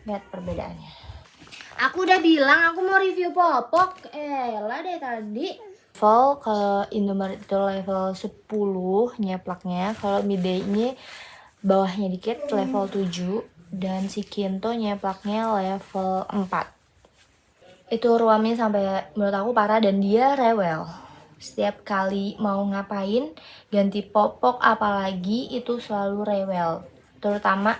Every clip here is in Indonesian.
Lihat perbedaannya. Aku udah bilang aku mau review popok. Lah deh tadi. Level kalau Indomaret itu level 10 nyeplaknya. Kalau Midday ini bawahnya dikit level 7. Dan si Kinto nyeplaknya level 4. Itu ruamnya sampai menurut aku parah dan dia rewel. Setiap kali mau ngapain ganti popok apalagi itu selalu rewel. Terutama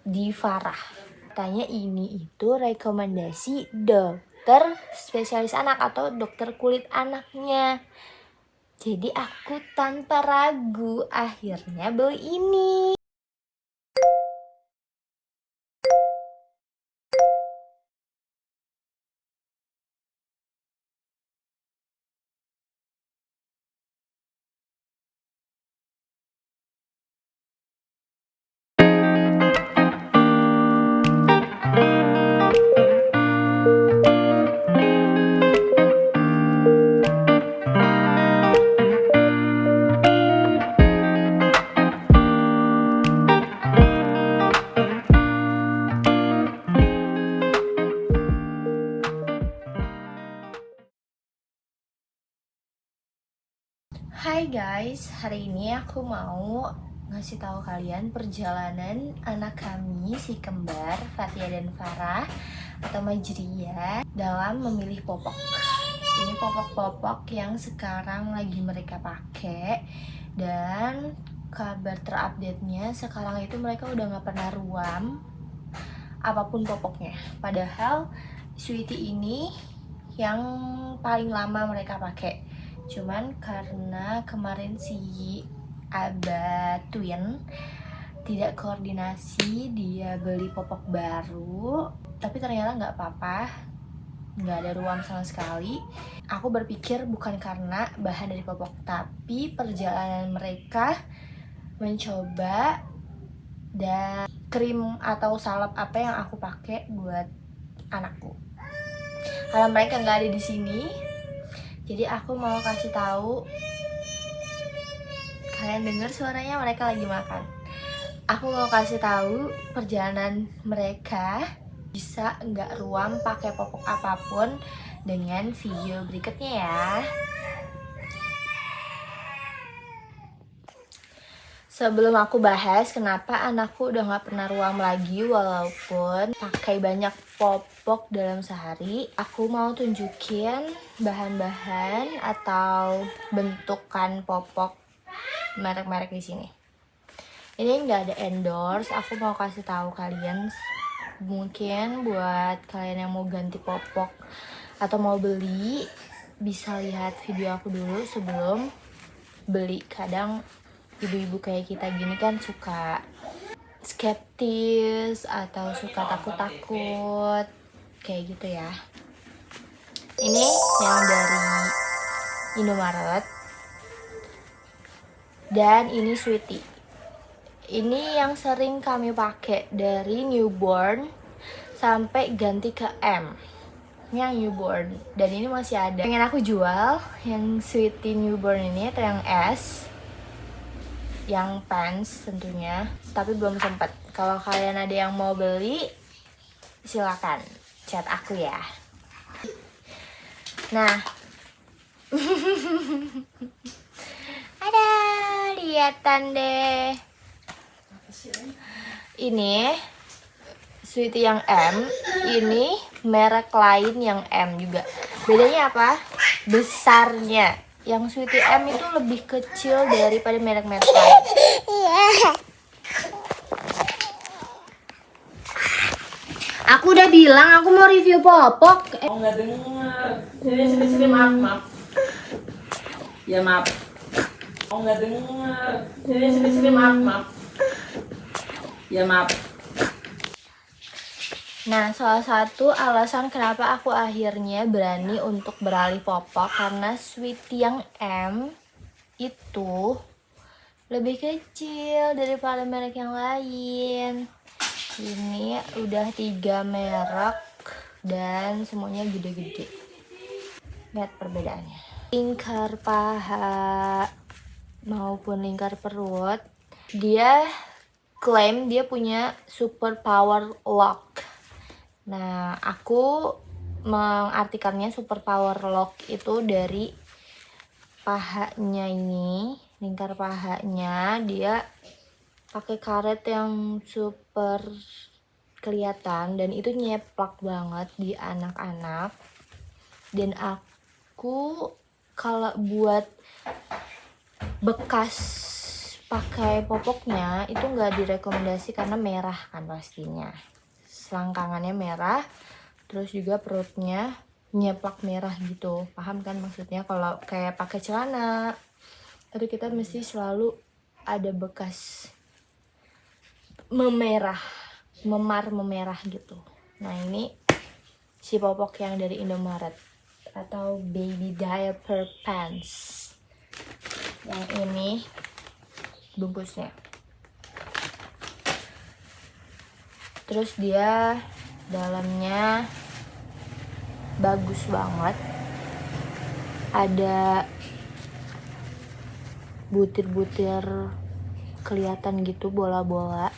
di Farah. Katanya ini itu rekomendasi dokter spesialis anak atau dokter kulit anaknya. Jadi aku tanpa ragu akhirnya beli ini. Hai guys, hari ini aku mau ngasih tahu kalian perjalanan anak kami si kembar Fatia dan Farah atau Majria dalam memilih popok. Ini popok-popok yang sekarang lagi mereka pakai dan kabar terupdate-nya sekarang itu mereka udah nggak pernah ruam apapun popoknya. Padahal Sweetie ini yang paling lama mereka pakai. Cuman karena kemarin si Aba Twin tidak koordinasi, dia beli popok baru, tapi ternyata nggak apa-apa, nggak ada ruam sama sekali. Aku berpikir bukan karena bahan dari popok, tapi perjalanan mereka mencoba dan krim atau salep apa yang aku pakai buat anakku. Karena mereka nggak ada di sini, jadi aku mau kasih tahu. Kalian dengar suaranya, mereka lagi makan. Aku mau kasih tahu perjalanan mereka bisa nggak ruam pakai popok apapun dengan video berikutnya ya. Sebelum aku bahas kenapa anakku udah nggak pernah ruam lagi walaupun pakai banyak popok dalam sehari, aku mau tunjukin bahan-bahan atau bentukan popok merek-merek di sini. Ini nggak ada endorse, aku mau kasih tahu kalian, mungkin buat kalian yang mau ganti popok atau mau beli bisa lihat video aku dulu sebelum beli. Kadang ibu-ibu kayak kita gini kan suka skeptis atau suka takut-takut kayak gitu ya. Ini yang dari Indomaret dan ini Sweetie. Ini yang sering kami pakai dari newborn sampai ganti ke M. Ini yang newborn dan ini masih ada. Pengen aku jual yang Sweetie newborn ini atau yang S, yang pants tentunya, tapi belum sempat. Kalau kalian ada yang mau beli, silakan chat aku ya. Nah, ada lihatan deh. Ini Sweetie yang M, ini merek lain yang M juga. Bedanya apa? Besarnya. Yang Sweetie M itu lebih kecil daripada merek-merek lain. Aku udah bilang aku mau review popok. Oh nggak denger. Sini maaf. Ya maaf. Oh nggak denger. Sini maaf. Ya maaf. Nah, salah satu alasan kenapa aku akhirnya berani untuk beralih popok karena Sweetie yang M itu lebih kecil daripada merek yang lain. Ini udah 3 merek dan semuanya gede-gede. Lihat perbedaannya. Lingkar paha maupun lingkar perut, dia klaim dia punya super power lock. Nah, aku mengartikannya superpower lock itu dari pahanya ini, lingkar pahanya dia pakai karet yang super kelihatan dan itu nyeplak banget di anak-anak. Dan aku kalau buat bekas pakai popoknya itu nggak direkomendasi karena merah kan pastinya. Selangkangannya merah, terus juga perutnya nyeplak merah gitu. Paham kan maksudnya? Kalau kayak pakai celana, itu kita mesti selalu ada bekas memerah, memar memerah gitu. Nah ini si popok yang dari Indomaret atau baby diaper pants. Yang ini bungkusnya. Terus dia dalamnya bagus banget. Ada butir-butir kelihatan gitu, bola-bola.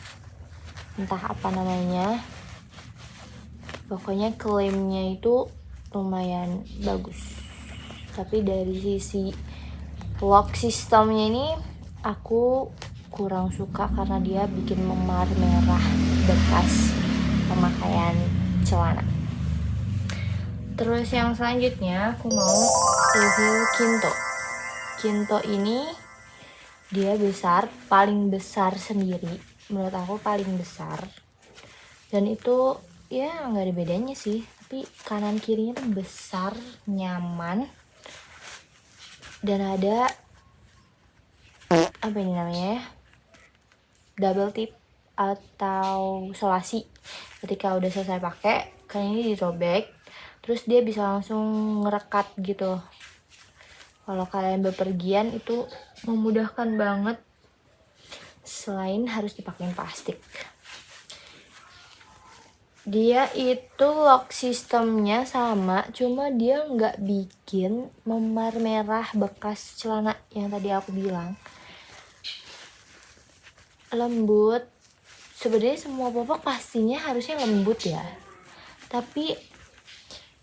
Entah apa namanya. Pokoknya klaimnya itu lumayan bagus. Tapi dari sisi lock sistemnya ini aku kurang suka karena dia bikin memar merah bekas pemakaian celana. Terus yang selanjutnya aku mau review Kinto. Kinto ini dia besar, paling besar sendiri. Menurut aku paling besar. Dan itu ya nggak ada bedanya sih. Tapi kanan kirinya tuh besar, nyaman. Dan ada apa ini namanya? Double tip atau solasi. Ketika udah selesai pakai, kan ini dirobek, terus dia bisa langsung ngerekat gitu. Kalau kalian bepergian itu memudahkan banget, selain harus dipakein plastik. Dia itu lock sistemnya sama, cuma dia nggak bikin memar merah bekas celana yang tadi aku bilang. Lembut. Sebenarnya semua popok pastinya harusnya lembut ya. Tapi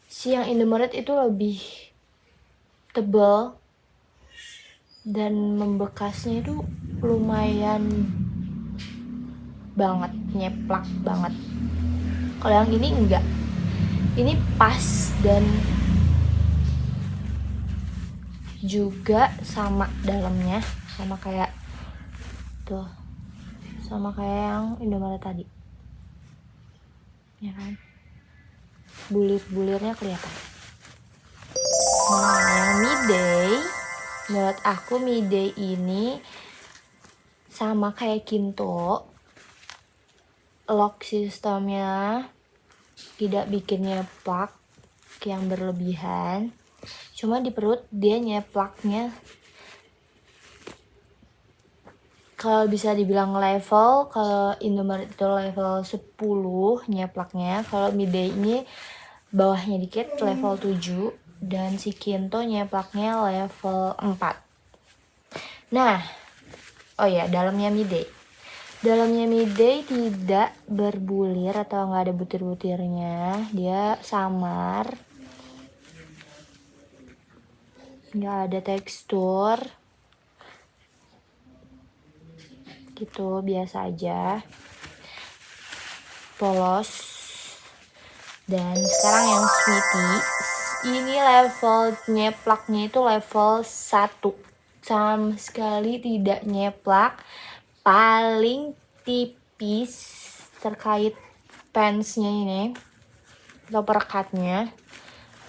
si yang Indomaret itu lebih tebal dan membekasnya itu lumayan banget, nyeplak banget. Kalau yang ini enggak. Ini pas dan juga sama dalamnya, sama kayak tuh. Sama kayak yang Indomaret tadi. Ya kan? Bulir-bulirnya kelihatan. Nah, yang Midday, menurut aku Midday ini sama kayak Kinto, lock sistemnya tidak bikin nyeplak yang berlebihan. Cuma di perut dia nyeplaknya kalau bisa dibilang level, kalau Indomaret itu level 10 nyeplaknya, kalau Midday ini bawahnya dikit level 7 dan si Kinto nyeplaknya level 4. Nah, oh ya, dalamnya Midday. Dalamnya Midday tidak berbulir atau nggak ada butir-butirnya, dia samar, nggak ada tekstur, gitu biasa aja, polos. Dan sekarang yang Sweetie, ini level nyeplaknya itu level 1, sama sekali tidak nyeplak. Paling tipis terkait pantsnya ini atau perekatnya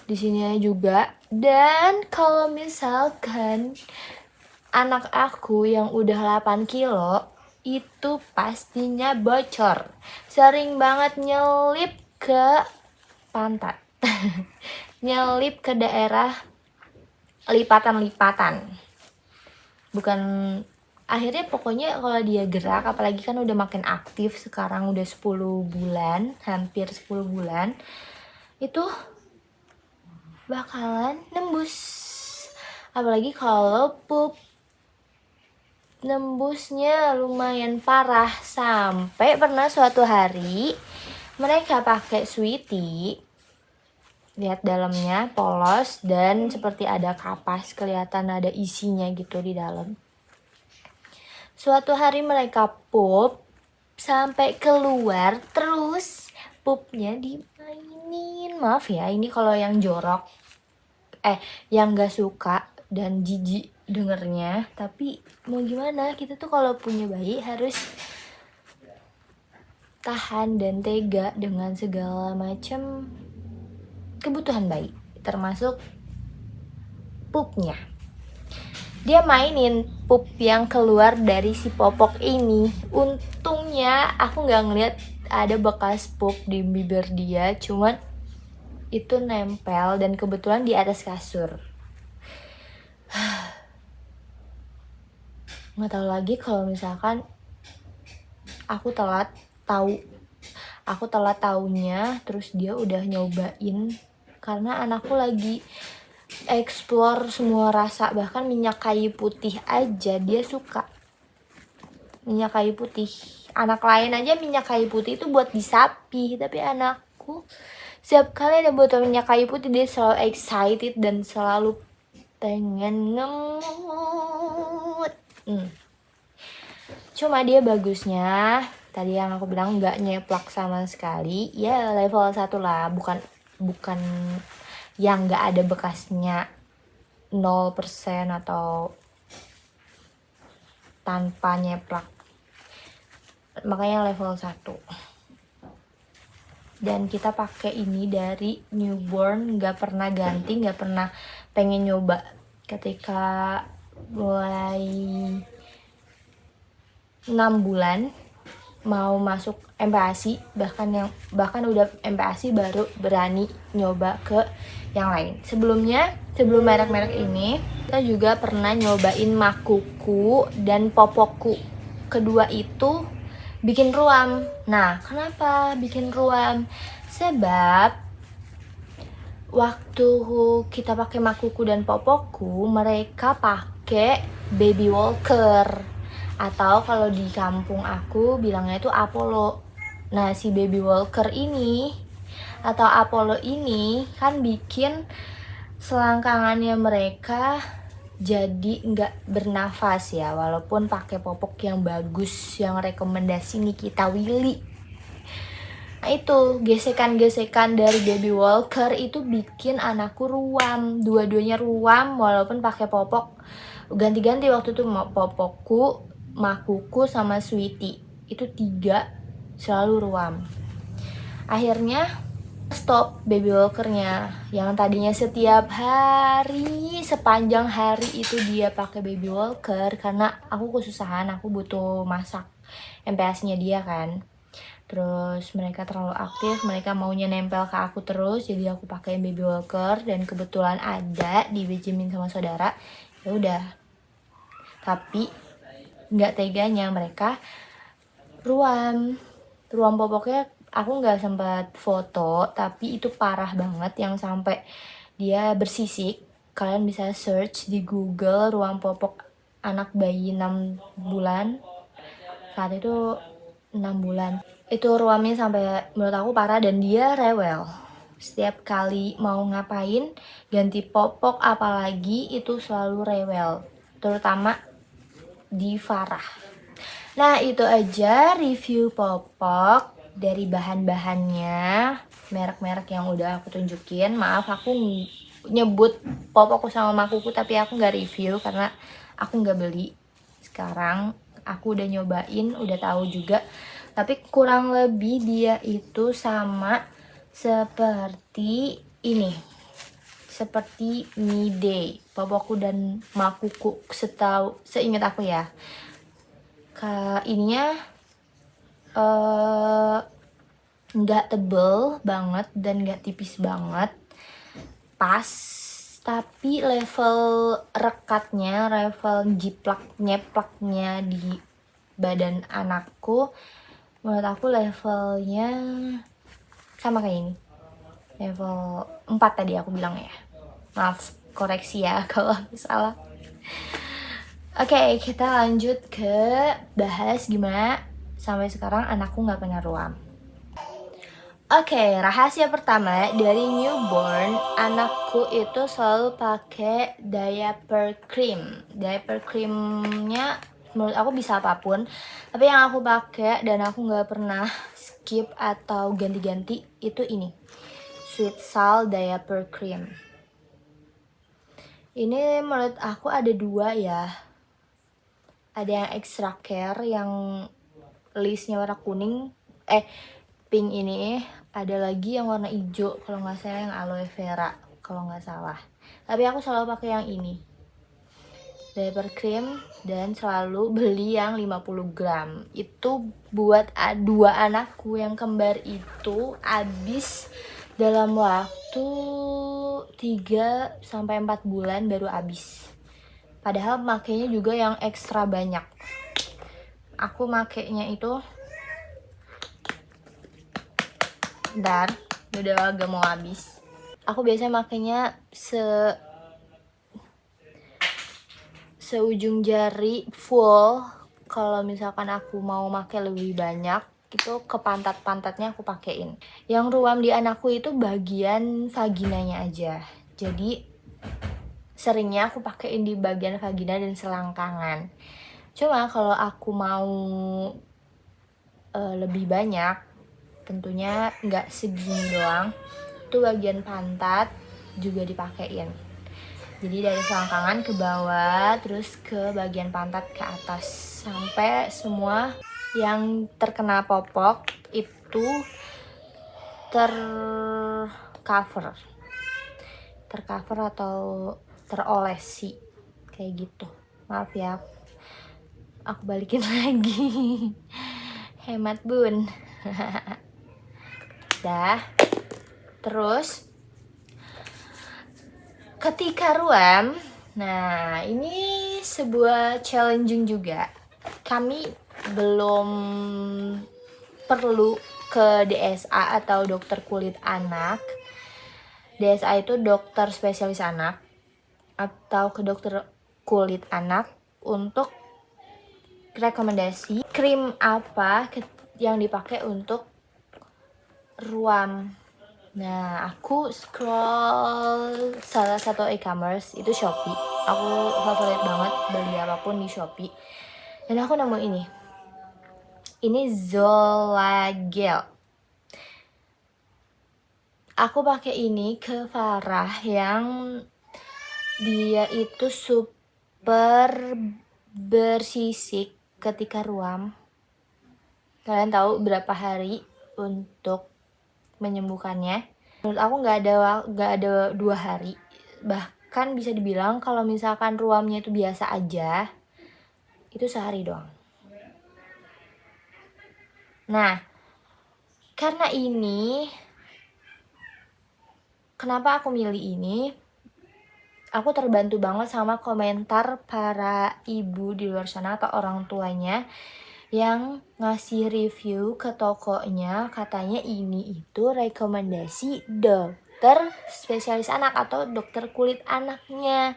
di sini juga. Dan kalau misalkan anak aku yang udah 8 kilo itu pastinya bocor, sering banget nyelip ke pantat nyelip ke daerah lipatan-lipatan, bukan. Akhirnya pokoknya kalau dia gerak, apalagi kan udah makin aktif sekarang, udah 10 bulan, hampir 10 bulan, itu bakalan nembus. Apalagi kalau pup, nembusnya lumayan parah. Sampai pernah suatu hari Mereka pakai Sweetie. Lihat dalamnya polos dan seperti ada kapas, kelihatan ada isinya gitu di dalam. Suatu hari mereka pup sampai keluar, terus pupnya dimainin. Maaf ya, ini kalau yang jorok, yang gak suka dan jijik dengernya. Tapi mau gimana, kita tuh kalau punya bayi harus tahan dan tega dengan segala macam kebutuhan bayi, termasuk pupnya. Dia mainin pup yang keluar dari si popok ini. Untungnya aku nggak ngeliat ada bekas pup di bibir dia, cuman itu nempel dan kebetulan di atas kasur. Nggak tahu lagi kalau misalkan aku telat taunya, terus dia udah nyobain, karena anakku lagi explore semua rasa, bahkan minyak kayu putih aja dia suka. Minyak kayu putih, anak lain aja minyak kayu putih itu buat di sapi, tapi anakku setiap kali ada botol minyak kayu putih dia selalu excited dan selalu pengen ngemut. Cuma dia bagusnya tadi yang aku bilang nggak nyeplak sama sekali, ya level 1 lah, bukan yang nggak ada bekasnya 0% atau tanpa nyeplak, makanya level 1. Dan kita pakai ini dari newborn, nggak pernah ganti, nggak pernah pengen nyoba ketika mulai 6 bulan mau masuk MPASI, bahkan udah MPASI baru berani nyoba ke yang lain. Sebelum merek-merek ini kita juga pernah nyobain Makuku dan Popokku. Kedua itu bikin ruam. Nah, kenapa bikin ruam? Sebab waktu kita pakai Makuku dan Popokku, mereka pakai baby walker. Atau kalau di kampung aku bilangnya itu Apollo. Nah, si baby walker ini atau Apollo ini kan bikin selangkangannya mereka jadi nggak bernafas ya, walaupun pakai popok yang bagus, yang rekomendasi Nikita Willy. Nah, itu gesekan-gesekan dari baby walker itu bikin anakku ruam, dua-duanya ruam walaupun pakai popok ganti-ganti. Waktu itu popokku, Makuku sama Sweetie itu 3 selalu ruam. Akhirnya stop baby walkernya, yang tadinya setiap hari sepanjang hari itu dia pakai baby walker, karena aku kesusahan, aku butuh masak MPAS-nya dia kan. Terus mereka terlalu aktif, mereka maunya nempel ke aku terus, jadi aku pakai baby walker dan kebetulan ada dipinjemin sama saudara. Ya udah. Tapi nggak teganya mereka ruam popoknya. Aku nggak sempat foto, tapi itu parah banget yang sampai dia bersisik. Kalian bisa search di Google ruam popok anak bayi 6 bulan. Saat itu 6 bulan. Itu ruamnya sampai menurut aku parah dan dia rewel. Setiap kali mau ngapain, ganti popok apalagi itu selalu rewel. Terutama di Farah. Nah, itu aja review popok dari bahan-bahannya, merek-merek yang udah aku tunjukin. Maaf aku nyebut popokku sama Makuku tapi aku nggak review karena aku nggak beli. Sekarang aku udah nyobain, udah tahu juga. Tapi kurang lebih dia itu sama seperti ini. Seperti Mide, popokku dan Makuku, seingat aku ya. Ininya nggak tebel banget dan nggak tipis banget, pas. Tapi level rekatnya, level nyeplaknya di badan anakku, menurut aku levelnya sama kayak ini, level 4 tadi aku bilang ya. Maaf, koreksi ya kalau salah. Oke, kita lanjut ke bahas gimana sampai sekarang anakku nggak pernah ruam. Oke, rahasia pertama dari newborn, anakku itu selalu pakai diaper cream. Diaper creamnya menurut aku bisa apapun, tapi yang aku pakai dan aku nggak pernah skip atau ganti-ganti itu ini, Sweet Salt Diaper Cream. Ini menurut aku ada dua ya. Ada yang extra care yang listnya warna kuning, pink ini. Ada lagi yang warna hijau kalau nggak salah, yang aloe vera kalau nggak salah. Tapi aku selalu pakai yang ini, diaper cream, dan selalu beli yang 50 gram. Itu buat dua anakku yang kembar itu habis dalam waktu 3-4 bulan baru habis. Padahal makainya juga yang ekstra banyak. Aku makainya itu bentar, udah agak mau habis. Aku biasanya makainya seujung jari full. Kalau misalkan aku mau pakai lebih banyak, itu ke pantat-pantatnya aku pakein. Yang ruam di anakku itu bagian vaginanya aja. Jadi seringnya aku pakein di bagian vagina dan selangkangan. Cuma kalau aku mau lebih banyak, tentunya nggak segini doang, itu bagian pantat juga dipakein. Jadi dari selangkangan ke bawah, terus ke bagian pantat ke atas, sampai semua yang terkena popok itu tercover atau terolesi kayak gitu. Maaf ya, aku balikin lagi. Hemat bun. Dah. Terus ketika ruam, nah ini sebuah challenging juga. Kami belum perlu ke DSA atau dokter kulit anak. DSA itu dokter spesialis anak, atau ke dokter kulit anak untuk rekomendasi krim apa yang dipakai untuk ruam. Nah, aku scroll salah satu e-commerce, itu Shopee. Aku favorit banget beli apapun di Shopee. Dan aku nemu ini. Ini Zola Gel. Aku pakai ini ke Farah yang dia itu super bersisik ketika ruam. Kalian tahu berapa hari untuk menyembuhkannya? Menurut aku nggak ada 2 hari. Bahkan bisa dibilang kalau misalkan ruamnya itu biasa aja, itu sehari doang. Nah, karena ini, kenapa aku milih ini? Aku terbantu banget sama komentar para ibu di luar sana atau orang tuanya yang ngasih review ke tokonya. Katanya ini itu rekomendasi dokter spesialis anak atau dokter kulit anaknya.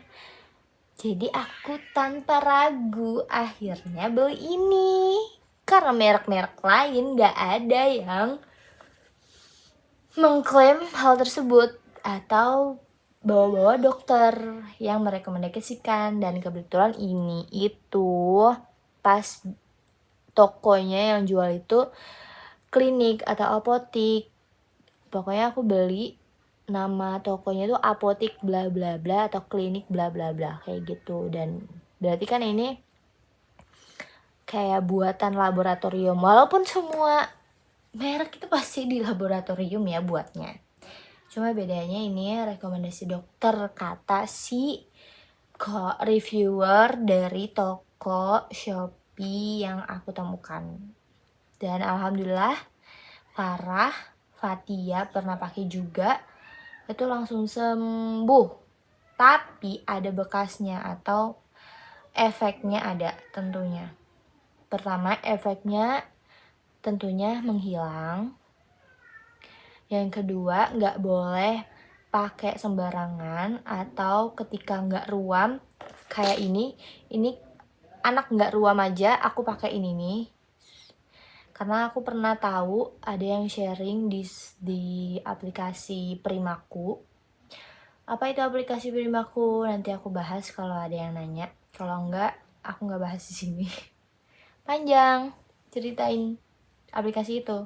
Jadi aku tanpa ragu akhirnya beli ini. Karena merek-merek lain gak ada yang mengklaim hal tersebut atau bawa-bawa dokter yang merekomendasikan. Dan kebetulan ini itu pas tokonya yang jual itu klinik atau apotik. Pokoknya aku beli, nama tokonya itu apotik bla bla bla atau klinik bla bla bla kayak gitu. Dan berarti kan ini kayak buatan laboratorium, walaupun semua merek itu pasti di laboratorium ya buatnya. Cuma bedanya ini rekomendasi dokter, kata si reviewer dari toko Shopee yang aku temukan. Dan alhamdulillah Fatia pernah pakai juga, itu langsung sembuh. Tapi ada bekasnya atau efeknya ada tentunya. Pertama, efeknya tentunya menghilang. Yang kedua, nggak boleh pakai sembarangan atau ketika nggak ruam kayak ini anak nggak ruam aja aku pakai ini nih. Karena aku pernah tahu ada yang sharing di aplikasi Primaku. Apa itu aplikasi Primaku? Nanti aku bahas kalau ada yang nanya. Kalau enggak, aku nggak bahas di sini. Panjang ceritain aplikasi itu.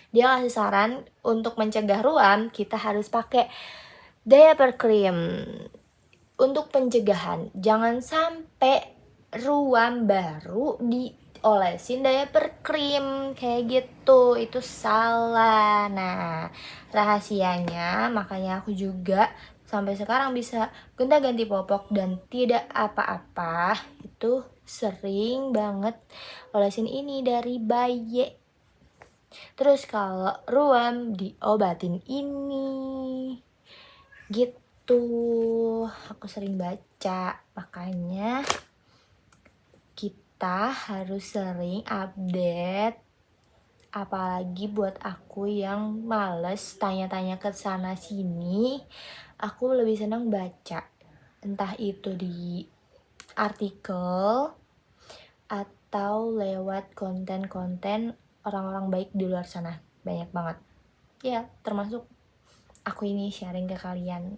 Dia kasih saran untuk mencegah ruam, kita harus pakai diaper cream. Untuk pencegahan, jangan sampai ruam baru diolesin diaper cream kayak gitu, itu salah. Nah, rahasianya makanya aku juga sampai sekarang bisa gonta-ganti popok dan tidak apa-apa. Itu sering banget olesin ini dari bayi. Terus kalau ruam diobatin ini gitu, aku sering baca. Makanya kita harus sering update. Apalagi buat aku yang males tanya-tanya ke sana sini, aku lebih senang baca. Entah itu di artikel atau lewat konten-konten orang-orang baik di luar sana. Banyak banget. Ya, termasuk aku ini sharing ke kalian.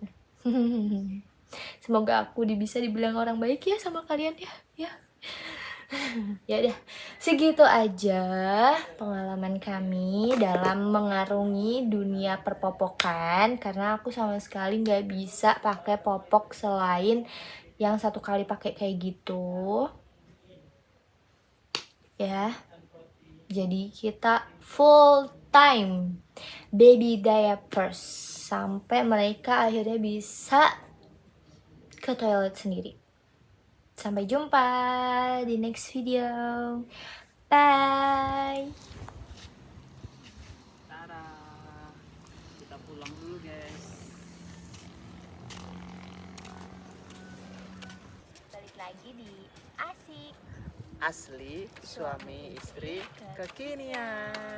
Semoga aku bisa dibilang orang baik ya sama kalian ya. Ya udah, segitu aja pengalaman kami dalam mengarungi dunia perpopokan. Karena aku sama sekali nggak bisa pakai popok selain yang satu kali pakai kayak gitu. Ya, jadi kita full time baby diapers sampai mereka akhirnya bisa ke toilet sendiri. Sampai jumpa di next video. Bye. Tara, kita pulang dulu guys. Balik lagi di Asik Asli suami istri kekinian.